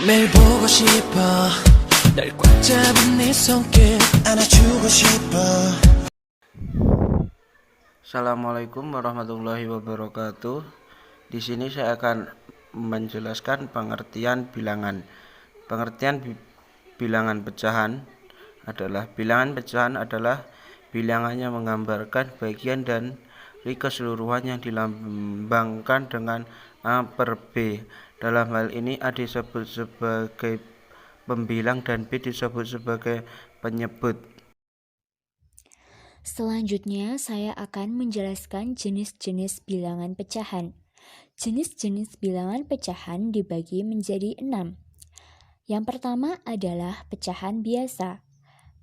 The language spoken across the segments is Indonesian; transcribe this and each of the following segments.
매일 보고 싶어 널 꽉 잡은 네 손길 안아주고 싶어. Assalamualaikum warahmatullahi wabarakatuh. Di sini saya akan menjelaskan pengertian bilangan. Pengertian bilangan pecahan adalah bilangan yang menggambarkan bagian dan keseluruhan yang dilambangkan dengan A per B. Dalam hal ini A disebut sebagai pembilang dan B disebut sebagai penyebut. Selanjutnya, saya akan menjelaskan jenis-jenis bilangan pecahan. Jenis-jenis bilangan pecahan dibagi menjadi 6. Yang pertama adalah pecahan biasa.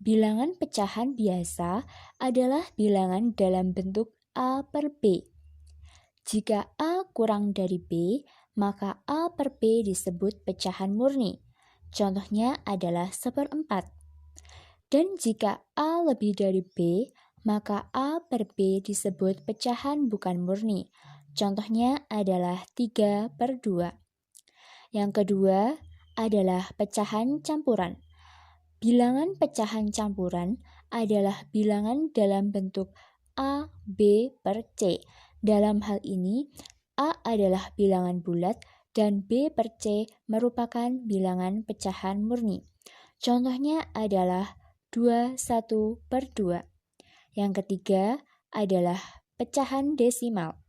Bilangan pecahan biasa adalah bilangan dalam bentuk A per B. Jika A kurang dari B, maka A per B disebut pecahan murni. Contohnya adalah 1/4. Dan jika A lebih dari B, maka A per B disebut pecahan bukan murni. Contohnya adalah 3/2. Yang kedua adalah pecahan campuran. Bilangan pecahan campuran adalah bilangan dalam bentuk A, B per C. Dalam hal ini, A adalah bilangan bulat dan B per C merupakan bilangan pecahan murni. Contohnya adalah 2/1/2. Yang ketiga adalah pecahan desimal.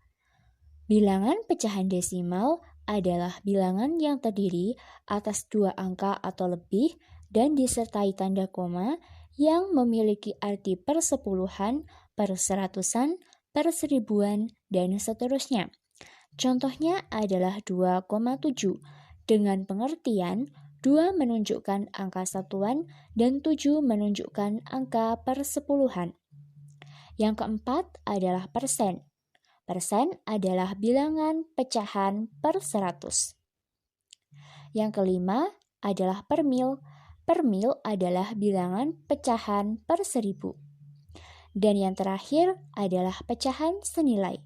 Bilangan pecahan desimal adalah bilangan yang terdiri atas 2 angka atau lebih dan disertai tanda koma yang memiliki arti persepuluhan, perseratusan, perseribuan, dan seterusnya. Contohnya adalah 2,7 dengan pengertian 2 menunjukkan angka satuan dan 7 menunjukkan angka persepuluhan. Yang keempat adalah persen. Persen adalah bilangan pecahan per 100. Yang kelima adalah per mil. Per mil adalah bilangan pecahan per 1000. Dan yang terakhir adalah pecahan senilai.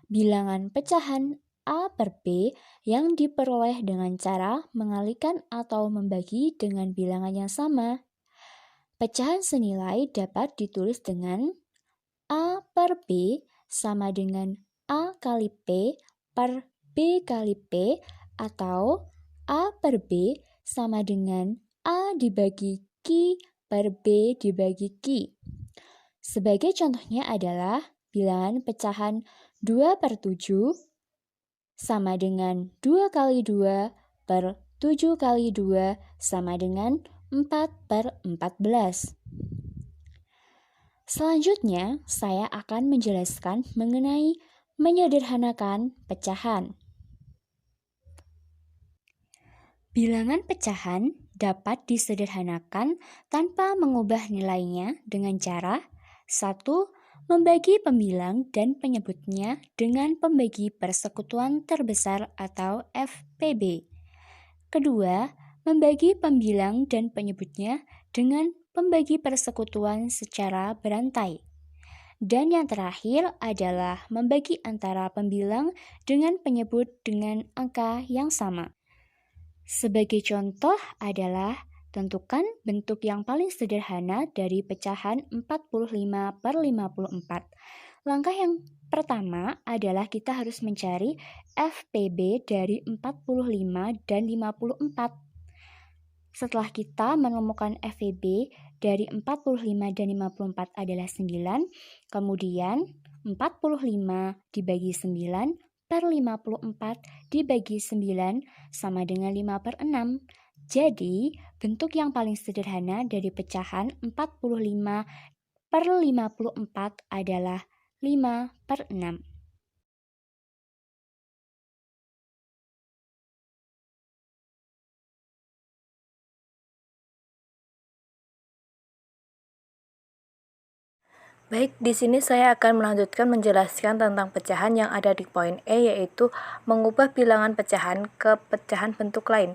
Bilangan pecahan A per B yang diperoleh dengan cara mengalihkan atau membagi dengan bilangan yang sama. Pecahan senilai dapat ditulis dengan A per B sama dengan A kali P per B kali P atau A per B sama dengan A dibagi Q per B dibagi Q. Sebagai contohnya adalah bilangan pecahan 2/7 sama dengan 2 kali 2 per 7 kali 2 sama dengan 4/14. Selanjutnya, saya akan menjelaskan mengenai menyederhanakan pecahan. Bilangan pecahan dapat disederhanakan tanpa mengubah nilainya dengan cara 1. Membagi pembilang dan penyebutnya dengan pembagi persekutuan terbesar atau FPB. Kedua, membagi pembilang dan penyebutnya dengan pembagi persekutuan secara berantai. Dan yang terakhir adalah membagi antara pembilang dengan penyebut dengan angka yang sama. Sebagai contoh adalah tentukan bentuk yang paling sederhana dari pecahan 45/54. Langkah yang pertama adalah kita harus mencari FPB dari 45 dan 54. Setelah kita menemukan FPB dari 45 dan 54 adalah 9, kemudian 45 dibagi 9 per 54 dibagi 9 sama dengan 5/6. Jadi, bentuk yang paling sederhana dari pecahan 45/54 adalah 5/6. Baik, di sini saya akan melanjutkan menjelaskan tentang pecahan yang ada di poin E, yaitu mengubah bilangan pecahan ke pecahan bentuk lain.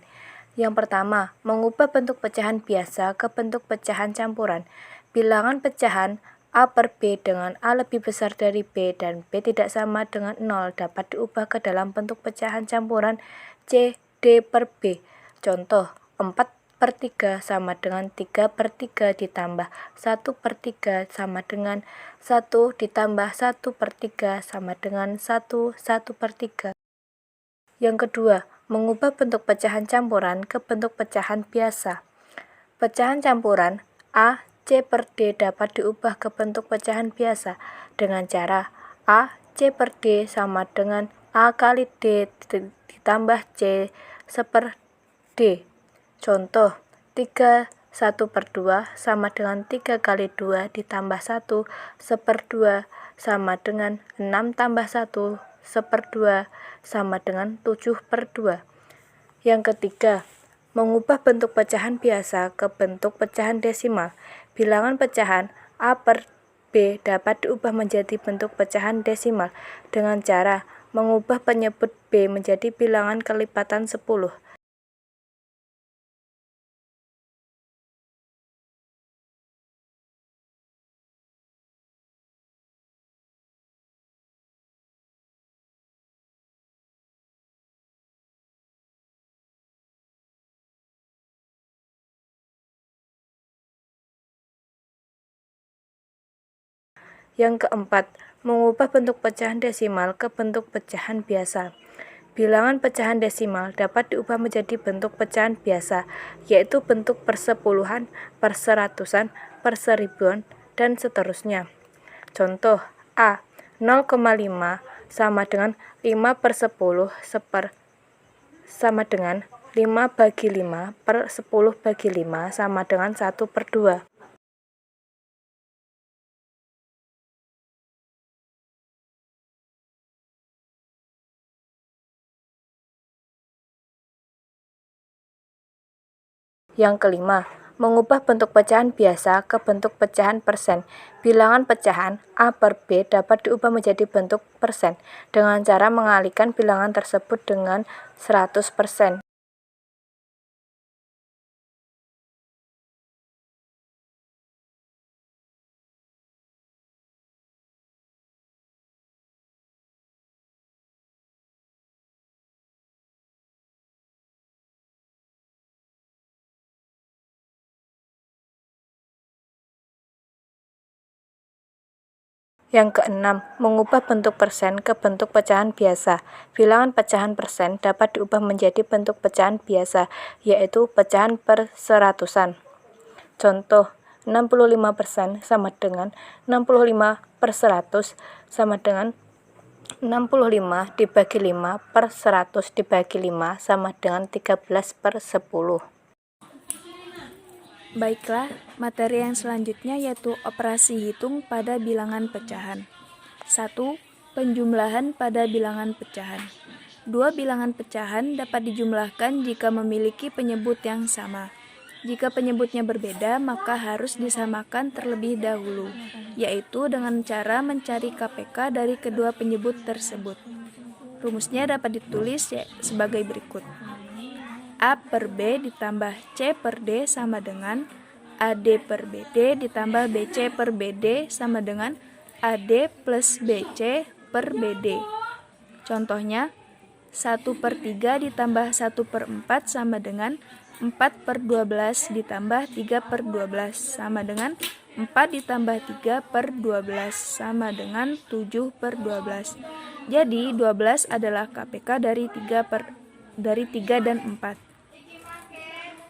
Yang pertama, mengubah bentuk pecahan biasa ke bentuk pecahan campuran. Bilangan pecahan A per B dengan A lebih besar dari B dan B tidak sama dengan 0 dapat diubah ke dalam bentuk pecahan campuran C, D per B. Contoh, 4/3 sama dengan 3/3 ditambah 1/3 sama dengan 1 ditambah 1/3 sama dengan 1/3. Yang kedua, mengubah bentuk pecahan campuran ke bentuk pecahan biasa. Pecahan campuran A, C per D dapat diubah ke bentuk pecahan biasa dengan cara A, C per D sama dengan A kali D ditambah C seper D. Contoh, 3/1/2 sama dengan 3 kali 2 ditambah 1 seper 2 sama dengan 6 tambah 1 seper 2 sama dengan 7/2. Yang ketiga, mengubah bentuk pecahan biasa ke bentuk pecahan desimal. Bilangan pecahan A per B dapat diubah menjadi bentuk pecahan desimal dengan cara mengubah penyebut B menjadi bilangan kelipatan 10. Yang keempat, mengubah bentuk pecahan desimal ke bentuk pecahan biasa. Bilangan pecahan desimal dapat diubah menjadi bentuk pecahan biasa, yaitu bentuk persepuluhan, perseratusan, perseribuan, dan seterusnya. Contoh, A, 0,5 sama dengan 5/10 sama dengan 5/5 per 10/5 sama dengan 1/2. Yang kelima, mengubah bentuk pecahan biasa ke bentuk pecahan persen. Bilangan pecahan A per B dapat diubah menjadi bentuk persen dengan cara mengalihkan bilangan tersebut dengan 100%. Yang keenam, mengubah bentuk persen ke bentuk pecahan biasa. Bilangan pecahan persen dapat diubah menjadi bentuk pecahan biasa, yaitu pecahan perseratusan. Contoh, 65% sama dengan 65/100 sama dengan 65 dibagi 5 per 100 dibagi 5 sama dengan 13/10. Baiklah, materi yang selanjutnya yaitu operasi hitung pada bilangan pecahan. 1. Penjumlahan pada bilangan pecahan. Dua bilangan pecahan dapat dijumlahkan jika memiliki penyebut yang sama. Jika penyebutnya berbeda, maka harus disamakan terlebih dahulu, yaitu dengan cara mencari KPK dari kedua penyebut tersebut. Rumusnya dapat ditulis sebagai berikut. A per B ditambah C per D sama dengan AD per BD ditambah BC per BD sama dengan AD plus BC per BD. Contohnya, 1/3 ditambah 1/4 sama dengan 4/12 ditambah 3/12 sama dengan 4 ditambah 3/12 sama dengan 7/12. Jadi, 12 adalah KPK dari 3 dan 4.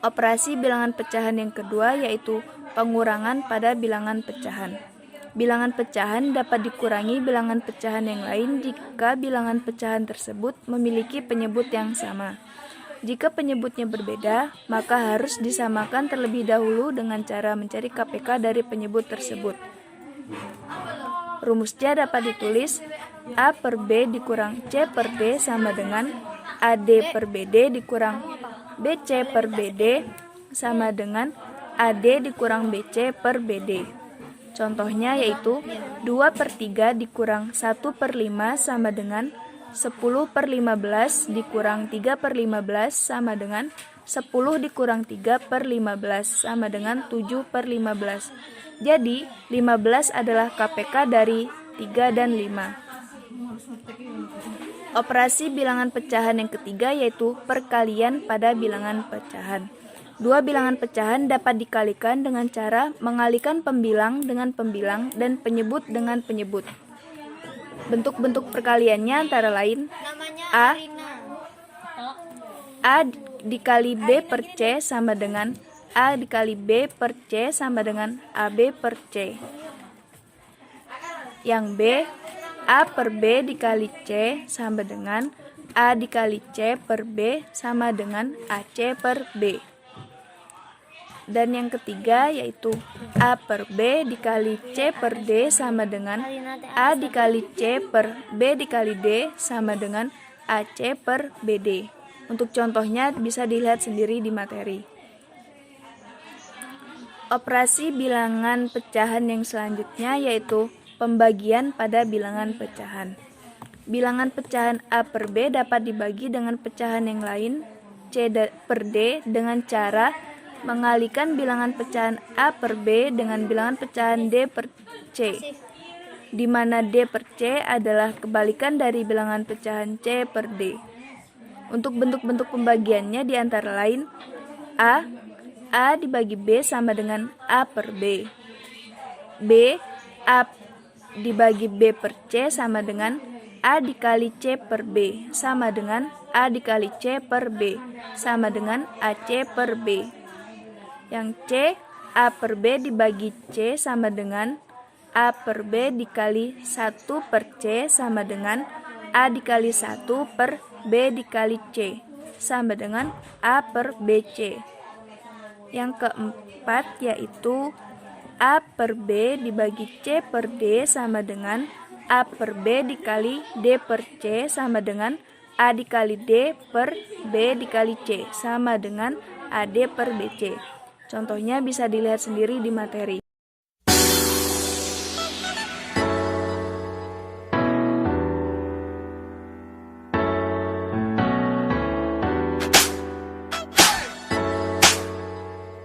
Operasi bilangan pecahan yang kedua yaitu pengurangan pada bilangan pecahan. Bilangan pecahan dapat dikurangi bilangan pecahan yang lain jika bilangan pecahan tersebut memiliki penyebut yang sama. Jika penyebutnya berbeda, maka harus disamakan terlebih dahulu dengan cara mencari KPK dari penyebut tersebut. Rumusnya dapat ditulis A per B dikurang C per D sama dengan AD per BD dikurang BC per BD sama dengan AD dikurang BC per BD. Contohnya yaitu 2/3 dikurang 1/5 sama dengan 10/15 dikurang 3/15 sama dengan 10 dikurang 3/15 sama dengan 7/15. Jadi, 15 adalah KPK dari 3 dan 5. Operasi bilangan pecahan yang ketiga yaitu perkalian pada bilangan pecahan. Dua bilangan pecahan dapat dikalikan dengan cara mengalikan pembilang dengan pembilang dan penyebut dengan penyebut. Bentuk-bentuk perkaliannya antara lain A dikali B per C sama dengan A dikali B per C sama dengan AB per C. Yang B, A per B dikali C sama dengan A dikali C per B sama dengan AC per B. Dan yang ketiga yaitu A per B dikali C per D sama dengan A dikali C per B dikali D sama dengan AC per BD. Untuk contohnya bisa dilihat sendiri di materi. Operasi bilangan pecahan yang selanjutnya yaitu pembagian pada bilangan pecahan. Bilangan pecahan A per B dapat dibagi dengan pecahan yang lain C per D dengan cara mengalihkan bilangan pecahan A per B dengan bilangan pecahan D per C, di mana D per C adalah kebalikan dari bilangan pecahan C per D. Untuk bentuk-bentuk pembagiannya di antara lain A dibagi B sama dengan A per B. B, A dibagi B per C sama dengan A dikali C per B sama dengan A dikali C per B sama dengan AC per B. Yang C, A per B dibagi C sama dengan A per B dikali 1 per C sama dengan A dikali 1 per B dikali C sama dengan A per BC. Yang keempat yaitu A per B dibagi C per D sama dengan A per B dikali D per C sama dengan A dikali D per B dikali C sama dengan AD per BC. Contohnya bisa dilihat sendiri di materi.